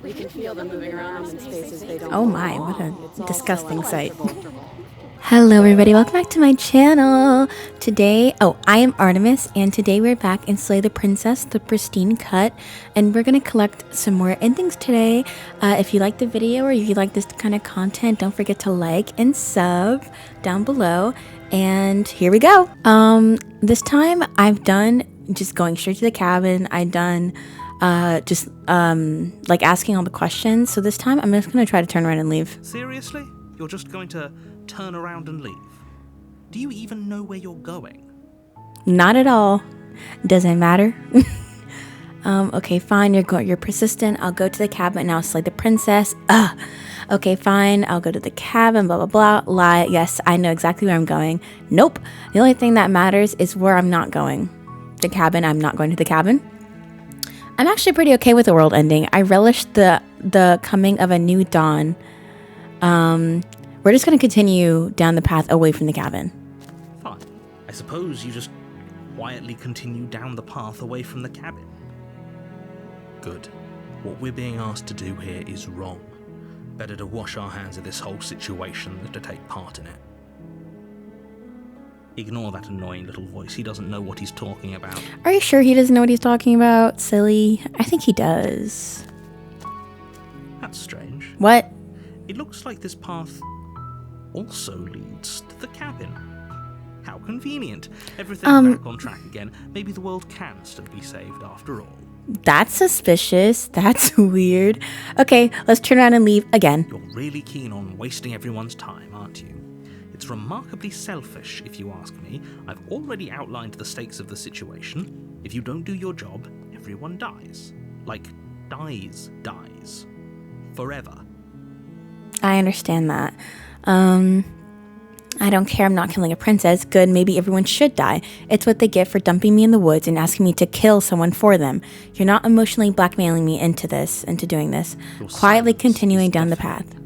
You can feel them moving around in spaces they don't Oh my, belong. what a It's all disgusting so sight. uncomfortable. Hello everybody, welcome back to my channel. Today, I am Artemis, and today we're back in Slay the Princess, the Pristine Cut, and we're gonna collect some more endings today. If you like the video or if you like this kind of content, don't forget to like and sub down below. And here we go. This time I've done just going straight to the cabin. I've done like asking all the questions. So this time I'm just gonna try to turn around and leave. Seriously? You're just going to turn around and leave? Do you even know where you're going? Not at all. Doesn't matter. Okay, fine. You're persistent. I'll go to the cabin and I'll slay the princess. Okay, fine. I'll go to the cabin. Blah blah blah. Lie. Yes, I know exactly where I'm going. Nope. The only thing that matters is where I'm not going. The cabin. I'm not going to the cabin. I'm actually pretty okay with the world ending. I relish the coming of a new dawn. We're just going to continue down the path away from the cabin. Fine. I suppose you just quietly continue down the path away from the cabin. Good. What we're being asked to do here is wrong. Better to wash our hands of this whole situation than to take part in it. Ignore that annoying little voice. He doesn't know what he's talking about. Are you sure he doesn't know what he's talking about, silly? I think he does. That's strange. What? It looks like this path also leads to the cabin. How convenient. Everything's back on track again. Maybe the world can still be saved after all. That's suspicious. That's weird. Okay, let's turn around and leave again. You're really keen on wasting everyone's time, aren't you? It's remarkably selfish, if you ask me. I've already outlined the stakes of the situation. If you don't do your job, everyone dies. Like, dies. Forever. I understand that. I don't care. I'm not killing a princess. Good, maybe everyone should die. It's what they get for dumping me in the woods and asking me to kill someone for them. You're not emotionally blackmailing me into doing this. Your Quietly silence continuing is down the deafening. path.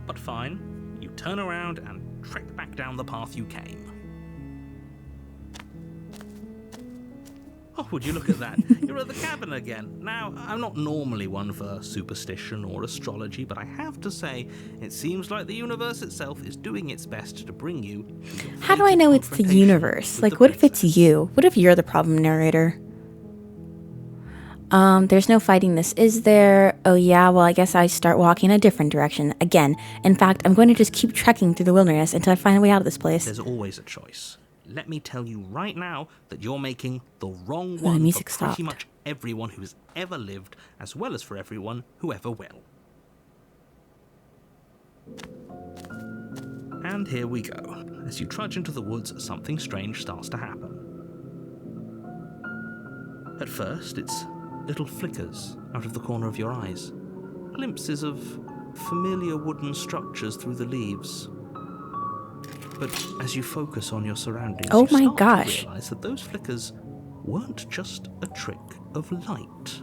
But fine, you turn around and trek back down the path you came. Oh, would you look at that? You're at the cabin again. Now, I'm not normally one for superstition or astrology, but I have to say, it seems like the universe itself is doing its best to bring you to your How do I fated know it's the confrontation universe? with Like, the what if it's princess. you? What if you're the problem narrator? There's no fighting this, is there? Oh yeah, well I guess I start walking a different direction again. In fact, I'm going to just keep trekking through the wilderness until I find a way out of this place. There's always a choice. Let me tell you right now that you're making the wrong one music for pretty stopped. much everyone who has ever lived, as well as for everyone who ever will. And here we go. As you trudge into the woods, something strange starts to happen. At first, it's little flickers out of the corner of your eyes. Glimpses of familiar wooden structures through the leaves. But as you focus on your surroundings, Oh you my start gosh. to realize that those flickers weren't just a trick of light.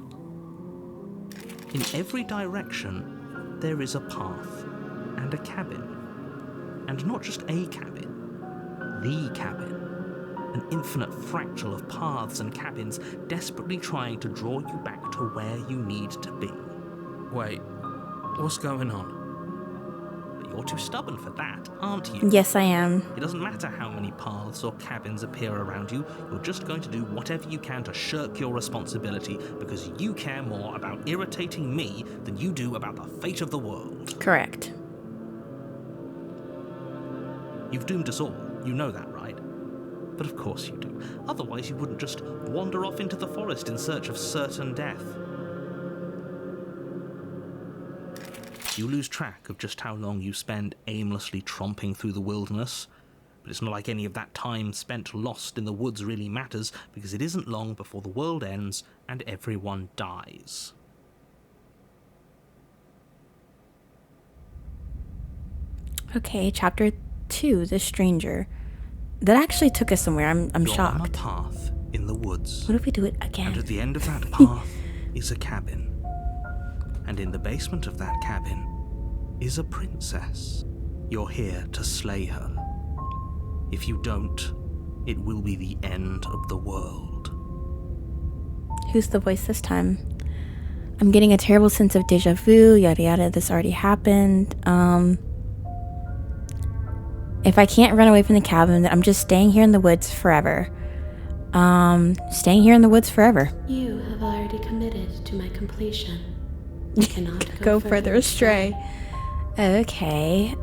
In every direction, there is a path and a cabin. And not just a cabin, the cabin. An infinite fractal of paths and cabins desperately trying to draw you back to where you need to be. Wait, what's going on? But you're too stubborn for that, aren't you? Yes, I am. It doesn't matter how many paths or cabins appear around you, you're just going to do whatever you can to shirk your responsibility because you care more about irritating me than you do about the fate of the world. Correct. You've doomed us all, you know that, right? But of course you do. Otherwise you wouldn't just wander off into the forest in search of certain death. You lose track of just how long you spend aimlessly tromping through the wilderness, but it's not like any of that time spent lost in the woods really matters, because it isn't long before the world ends and everyone dies. Okay, chapter 2, The Stranger. That actually took us somewhere. I'm You're on a shocked. path in the woods. What if we do it And again? at the end of that path is a cabin. And in the basement of that cabin is a princess. You're here to slay her. If you don't, it will be the end of the world. Who's the voice this time? I'm getting a terrible sense of deja vu, yada yada, this already happened. If I can't run away from the cabin, then I'm just staying here in the woods forever. Staying here in the woods forever. You have already committed to my completion. You cannot Go further astray. Okay,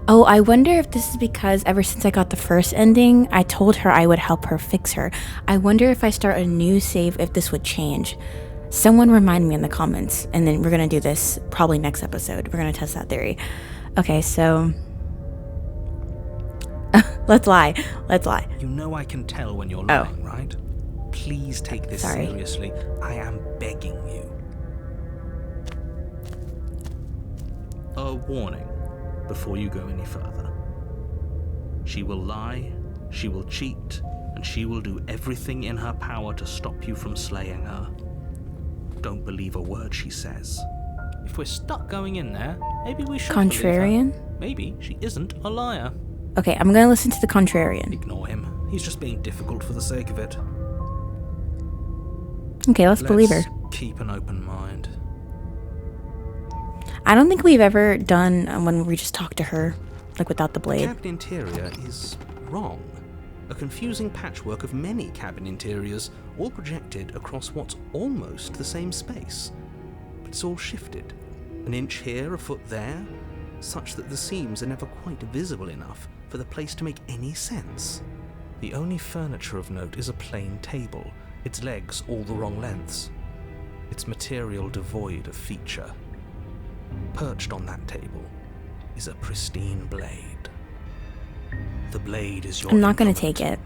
oh, I wonder if this is because ever since I got the first ending, I told her I would help her fix her. I wonder if I start a new save, if this would change. Someone remind me in the comments, and then we're gonna do this probably next episode. We're gonna test that theory. Okay, so let's lie. You know I can tell when you're lying, right? Please take this seriously. I am begging you. A warning before you go any further. She will lie, she will cheat, and she will do everything in her power to stop you from slaying her. Don't believe a word she says. If we're stuck going in there, maybe we should Contrarian? believe her. Maybe she isn't a liar. Okay, I'm gonna listen to the contrarian. Ignore him. He's just being difficult for the sake of it. Okay, let's believe her. Keep an open mind. I don't think we've ever done when we just talk to her, like without the blade. The cabin interior is wrong. A confusing patchwork of many cabin interiors, all projected across what's almost the same space. But it's all shifted. An inch here, a foot there, such that the seams are never quite visible enough for the place to make any sense. The only furniture of note is a plain table, its legs all the wrong lengths, its material devoid of feature. Perched on that table is a pristine blade. The blade is your I'm not gonna implement. take it.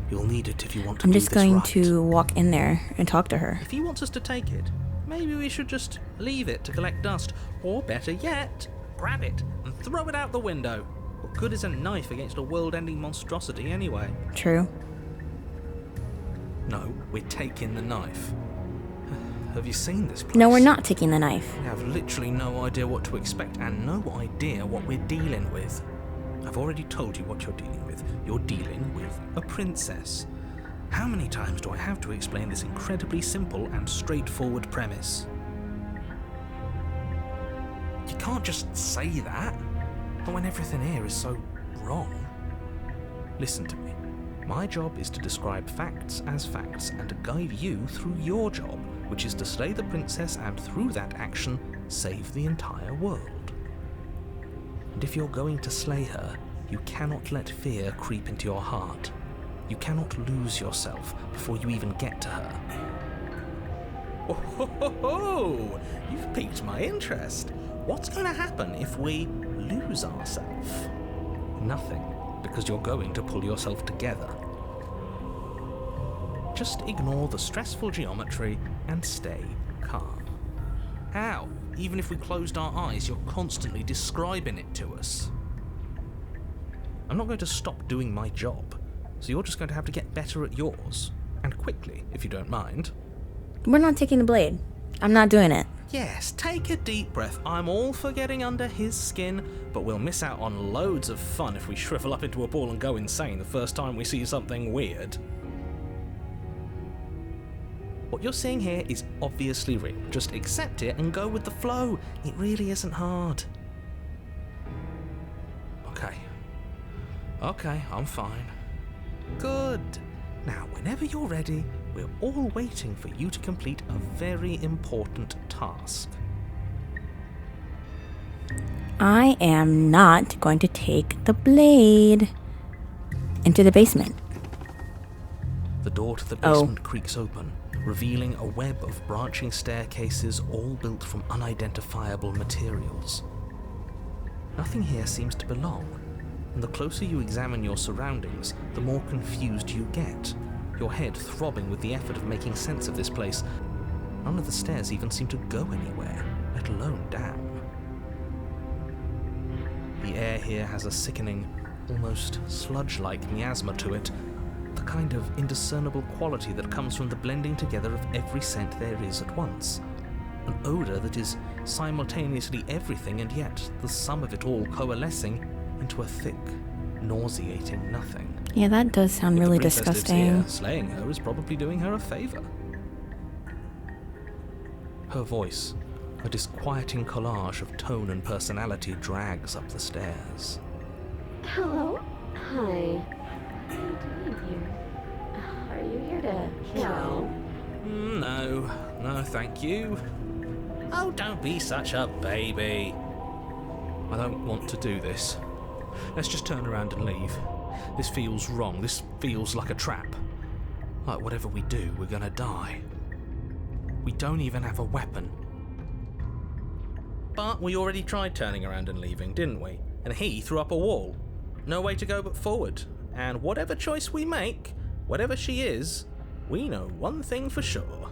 You'll need it if you want to I'm do just this going right. to walk in there and talk to her. If he wants us to take it, maybe we should just leave it to collect dust. Or better yet, grab it and throw it out the window. What good is a knife against a world-ending monstrosity anyway? True. No, we're taking the knife. Have you seen this place? No, we're not taking the knife. We have literally no idea what to expect and no idea what we're dealing with. I've already told you what you're dealing with. You're dealing with a princess. How many times do I have to explain this incredibly simple and straightforward premise? You can't just say that, but when everything here is so wrong. Listen to me. My job is to describe facts as facts and to guide you through your job, which is to slay the princess and through that action, save the entire world. And if you're going to slay her, you cannot let fear creep into your heart. You cannot lose yourself before you even get to her. Oh, ho, ho, ho. You've piqued my interest. What's going to happen if we lose ourselves? Nothing, because you're going to pull yourself together. Just ignore the stressful geometry and stay calm. How? Even if we closed our eyes, you're constantly describing it to us. I'm not going to stop doing my job, so you're just going to have to get better at yours. And quickly, if you don't mind. We're not taking the blade. I'm not doing it. Yes, take a deep breath. I'm all for getting under his skin, but we'll miss out on loads of fun if we shrivel up into a ball and go insane the first time we see something weird. What you're seeing here is obviously real. Just accept it and go with the flow. It really isn't hard. Okay, I'm fine. Good. Now, whenever you're ready, we're all waiting for you to complete a very important task. I am not going to take the blade into the basement. The door to the basement creaks open, revealing a web of branching staircases all built from unidentifiable materials. Nothing here seems to belong, and the closer you examine your surroundings, the more confused you get, your head throbbing with the effort of making sense of this place. None of the stairs even seem to go anywhere, let alone down. The air here has a sickening, almost sludge-like miasma to it, the kind of indiscernible quality that comes from the blending together of every scent there is at once. An odour that is simultaneously everything and yet the sum of it all coalescing into a thick, nauseating nothing. Yeah, that does sound really If the princess lives disgusting. here, slaying her is probably doing her a favor. Her voice, a disquieting collage of tone and personality, drags up the stairs. Hello? Hi. What are you doing here? Are you here to kill? No, thank you. Oh, don't be such a baby. I don't want to do this. Let's just turn around and leave. This feels wrong. This feels like a trap. Like whatever we do, we're gonna die. We don't even have a weapon. But we already tried turning around and leaving, didn't we? And he threw up a wall. No way to go but forward. And whatever choice we make, whatever she is, we know one thing for sure.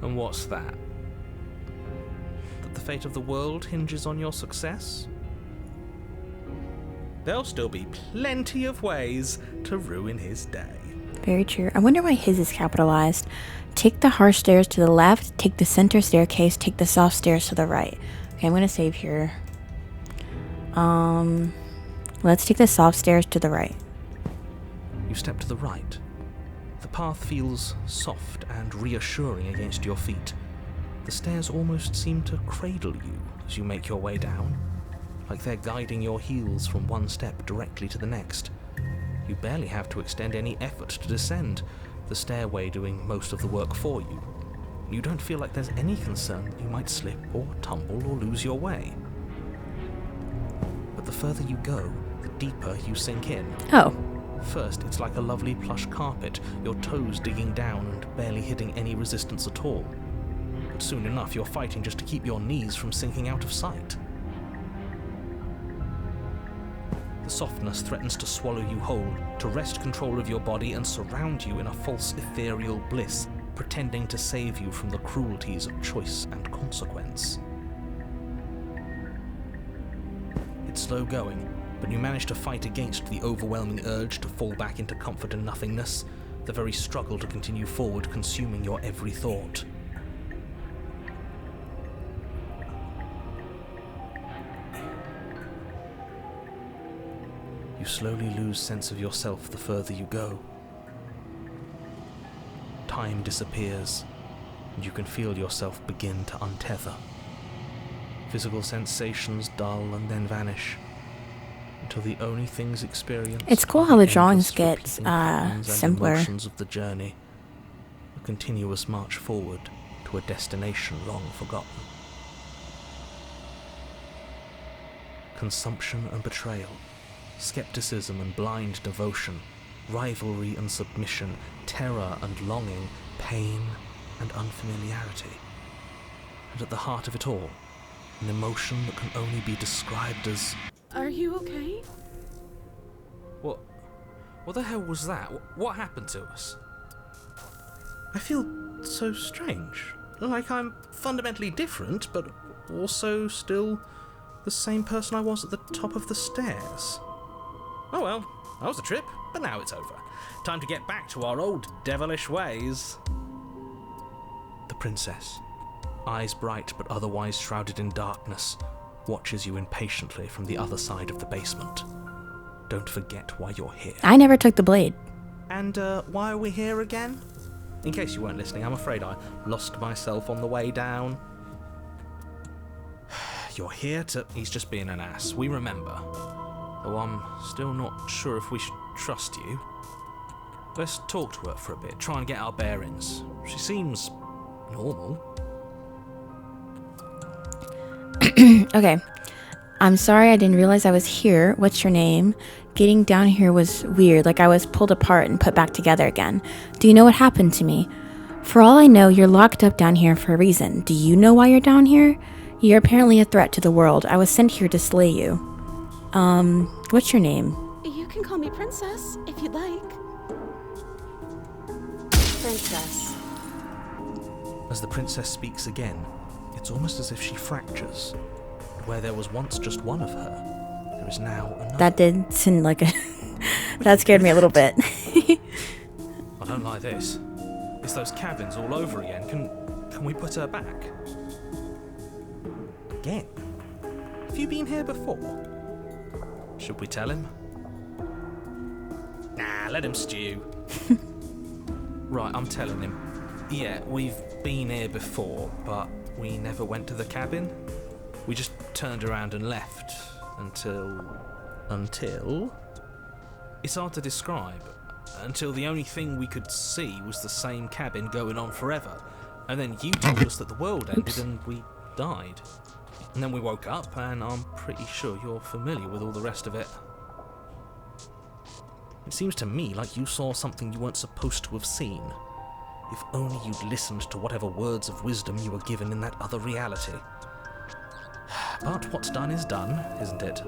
And what's that? That the fate of the world hinges on your success? There'll still be plenty of ways to ruin his day. Very true. I wonder why his is capitalized. Take the harsh stairs to the left, take the center staircase, take the soft stairs to the right. Okay, I'm gonna save here. Let's take the soft stairs to the right. You step to the right. The path feels soft and reassuring against your feet. The stairs almost seem to cradle you as you make your way down, like they're guiding your heels from one step directly to the next. You barely have to extend any effort to descend, the stairway doing most of the work for you. You don't feel like there's any concern that you might slip or tumble or lose your way. But the further you go, the deeper you sink in. Oh. First, it's like a lovely plush carpet, your toes digging down and barely hitting any resistance at all. But soon enough, you're fighting just to keep your knees from sinking out of sight. The softness threatens to swallow you whole, to wrest control of your body and surround you in a false ethereal bliss, pretending to save you from the cruelties of choice and consequence. It's slow going, but you manage to fight against the overwhelming urge to fall back into comfort and nothingness, the very struggle to continue forward consuming your every thought. You slowly lose sense of yourself the further you go. Time disappears, and you can feel yourself begin to untether. Physical sensations dull and then vanish, until the only things experienced It's cool are how the endless drawings get repeating patterns and simpler. emotions of the journey, a continuous march forward to a destination long forgotten. Consumption and betrayal, skepticism and blind devotion, rivalry and submission, terror and longing, pain and unfamiliarity. And at the heart of it all, an emotion that can only be described as... Are you okay? What the hell was that? What happened to us? I feel so strange. Like I'm fundamentally different, but also still the same person I was at the top of the stairs. Oh well, that was a trip, but now it's over. Time to get back to our old devilish ways. The princess, eyes bright but otherwise shrouded in darkness, watches you impatiently from the other side of the basement. Don't forget why you're here. I never took the blade. And why are we here again? In case you weren't listening, I'm afraid I lost myself on the way down. You're here to... He's just being an ass, we remember. Though I'm still not sure if we should trust you. Let's talk to her for a bit, try and get our bearings. She seems normal. Okay. I'm sorry I didn't realize I was here. What's your name? Getting down here was weird, like I was pulled apart and put back together again. Do you know what happened to me? For all I know, you're locked up down here for a reason. Do you know why you're down here? You're apparently a threat to the world. I was sent here to slay you. What's your name? You can call me Princess, if you'd like. Princess. As the princess speaks again, it's almost as if she fractures. Where there was once just one of her, there is now another. That did seem like a... That scared me a little bit. I don't like this. It's those cabins all over again. Can we put her back? Again? Have you been here before? Should we tell him? let him stew. Right, I'm telling him. Yeah, we've been here before, but we never went to the cabin. We just turned around and left until... It's hard to describe. Until the only thing we could see was the same cabin going on forever. And then you told us that the world ended and we died. And then we woke up, and I'm pretty sure you're familiar with all the rest of it. It seems to me like you saw something you weren't supposed to have seen. If only you'd listened to whatever words of wisdom you were given in that other reality. But what's done is done, isn't it?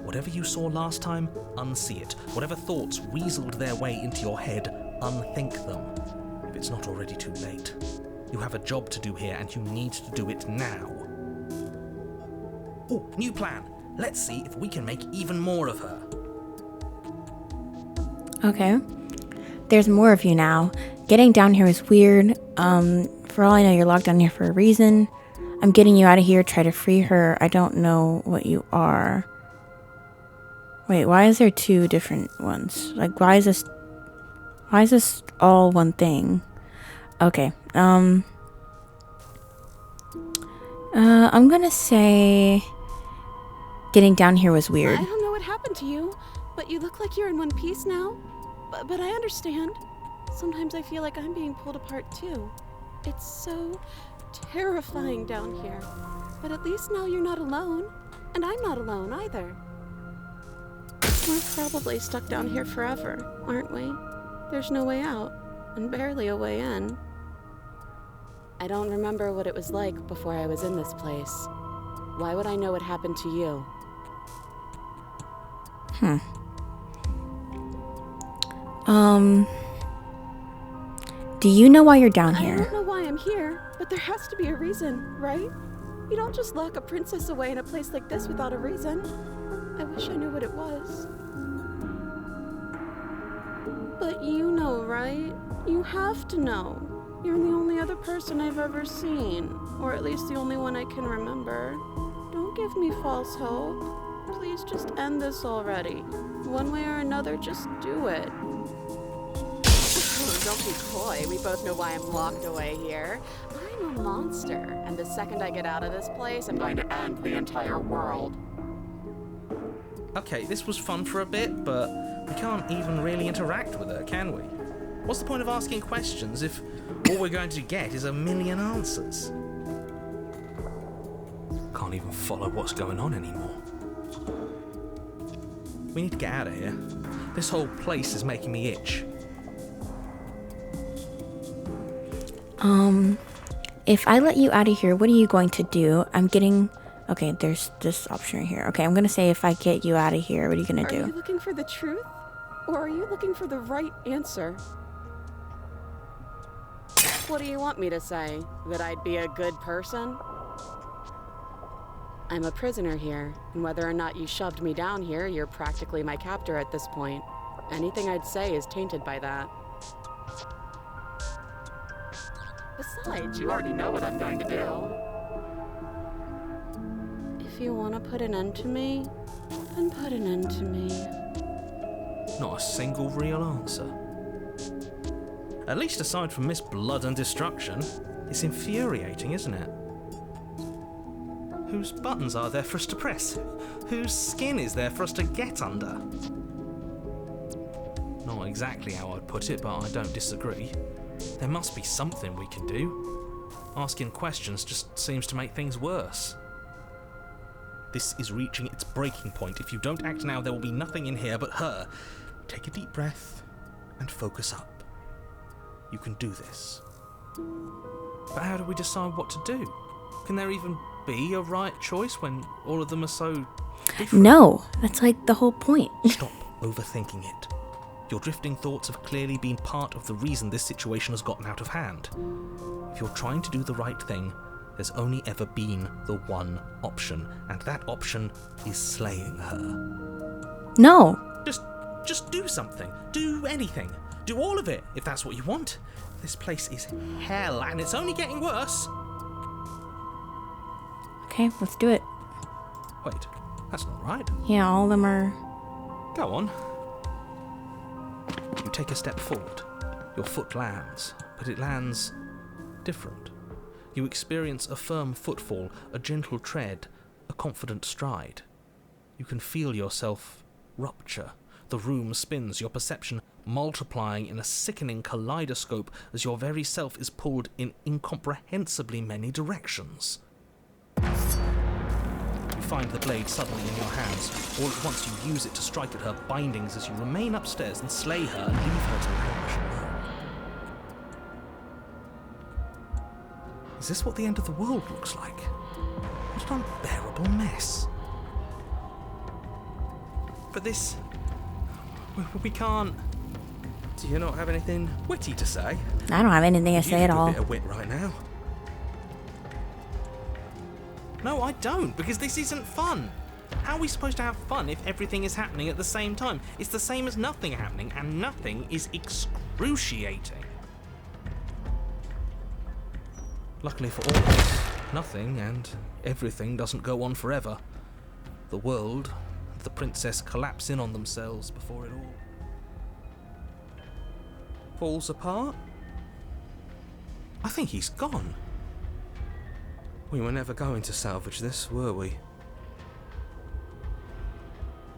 Whatever you saw last time, unsee it. Whatever thoughts weaseled their way into your head, unthink them. If it's not already too late. You have a job to do here, and you need to do it now. Oh, new plan. Let's see if we can make even more of her. Okay. There's more of you now. Getting down here is weird. For all I know, you're locked down here for a reason. I'm getting you out of here. Try to free her. I don't know what you are. Wait, why is there two different ones? Like, why is this all one thing? Okay. I'm gonna say getting down here was weird. I don't know what happened to you, but you look like you're in one piece now. But I understand. Sometimes I feel like I'm being pulled apart too. It's so terrifying down here. But at least now you're not alone. And I'm not alone either. We're probably stuck down here forever, aren't we? There's no way out, and barely a way in. I don't remember what it was like before I was in this place. Why would I know what happened to you? Do you know why you're down I here? don't know why I'm here, but there has to be a reason, right? You don't just lock a princess away in a place like this without a reason. I wish I knew what it was. But you know, right? You have to know. You're the only other person I've ever seen, or at least the only one I can remember. Don't give me false hope. Please just end this already. One way or another, just do it. Don't be coy. We both know why I'm locked away here. I'm a monster, and the second I get out of this place, I'm going to end the entire world. Okay, this was fun for a bit, but we can't even really interact with her, can we? What's the point of asking questions if all we're going to get is a million answers? Can't even follow what's going on anymore. We need to get out of here. This whole place is making me itch. If I let you out of here, what are you going to do? Okay, there's this option right here. Okay, I'm gonna say if I get you out of here, what are you gonna do? Are you looking for the truth? Or are you looking for the right answer? What do you want me to say? That I'd be a good person? I'm a prisoner here, and whether or not you shoved me down here, you're practically my captor at this point. Anything I'd say is tainted by that. Besides, you already know what I'm going to do. If you want to put an end to me, then put an end to me. Not a single real answer. At least aside from Miss Blood and Destruction, it's infuriating, isn't it? Whose buttons are there for us to press? Whose skin is there for us to get under? Not exactly how I'd put it, but I don't disagree. There must be something we can do. Asking questions just seems to make things worse. This is reaching its breaking point. If you don't act now, there will be nothing in here but her. Take a deep breath and focus up. You can do this. But how do we decide what to do? Can there even be a right choice when all of them are so different? No, that's like the whole point. Stop overthinking it. Your drifting thoughts have clearly been part of the reason this situation has gotten out of hand. If you're trying to do the right thing, there's only ever been the one option, and that option is slaying her. No. Just do something. Do anything. Do all of it, if that's what you want. This place is hell, and it's only getting worse. Okay, let's do it. Wait, that's not right. Yeah, all of them are... Go on. You take a step forward. Your foot lands, but it lands different. You experience a firm footfall, a gentle tread, a confident stride. You can feel yourself rupture. The room spins, your perception multiplying in a sickening kaleidoscope as your very self is pulled in incomprehensibly many directions. You find the blade suddenly in your hands. All at once you use it to strike at her bindings as you remain upstairs and slay her and leave her to languish alone. Is this what the end of the world looks like? What an unbearable mess. But this... we can't... Do you not have anything witty to say? I don't have anything to say at all. A bit of wit right now. No, I don't, because this isn't fun. How are we supposed to have fun if everything is happening at the same time? It's the same as nothing happening, and nothing is excruciating. Luckily for all of us, nothing and everything doesn't go on forever. The world and the princess collapse in on themselves before it all falls apart. I think he's gone. We were never going to salvage this, were we?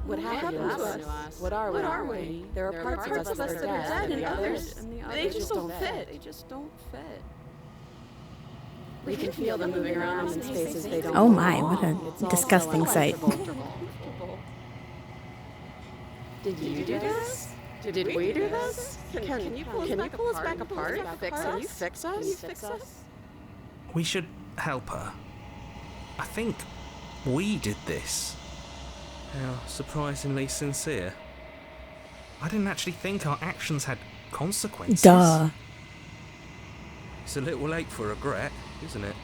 What happened to us? What are we? There are parts of us that are dead, and others, they just don't fit. They just don't fit. We can feel them moving around in spaces they don't Oh my, belong. what a disgusting sight. Did you do this? Did we do this? Can you pull us back apart? Can you fix us? We should help her. I think we did this. How surprisingly sincere. I didn't actually think our actions had consequences. Duh. It's a little late for regret, isn't it?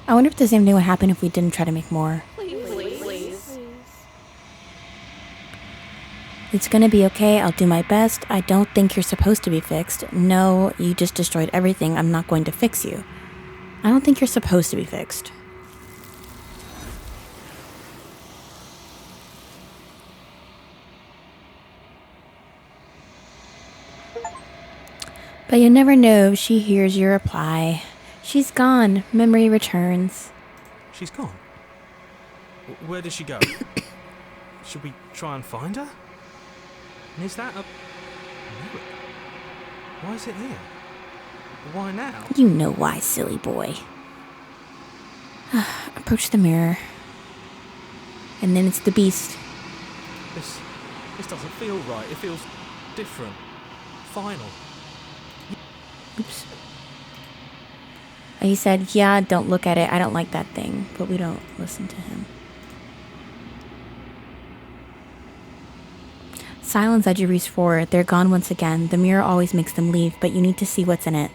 I wonder if the same thing would happen if we didn't try to make more. Please. It's gonna be okay, I'll do my best. I don't think you're supposed to be fixed. No, you just destroyed everything. I'm not going to fix you. I don't think you're supposed to be fixed. But you never know if she hears your reply. She's gone. Memory returns. She's gone. Where did she go? Should we try and find her? And is that a mirror? Why is it here? Why now? You know why, silly boy. Approach the mirror. And then it's the beast. This doesn't feel right. It feels different. Final. Oops. He said, yeah, don't look at it. I don't like that thing. But we don't listen to him. Silence edge you reach for. They're gone once again. The mirror always makes them leave, but you need to see what's in it.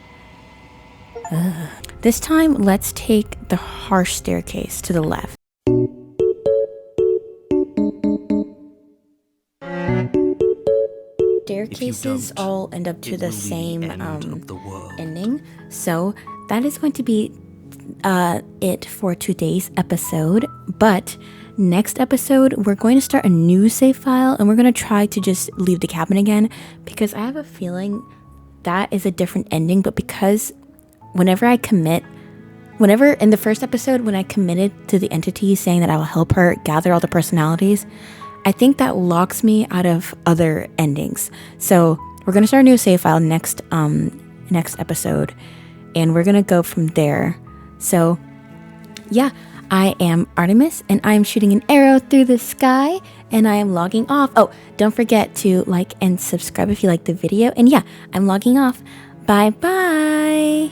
Ugh. This time, let's take the harsh staircase to the left. Staircases all end up to the same ending. So that is going to be it for today's episode. But next episode, we're going to start a new save file and we're going to try to just leave the cabin again, because I have a feeling that is a different ending. But because whenever in the first episode, when I committed to the entity saying that I will help her gather all the personalities, I think that locks me out of other endings. So we're going to start a new save file next episode, and we're going to go from there. So yeah, I am Artemis, and I am shooting an arrow through the sky, and I am logging off. Oh, don't forget to like and subscribe if you like the video. And yeah, I'm logging off. Bye bye.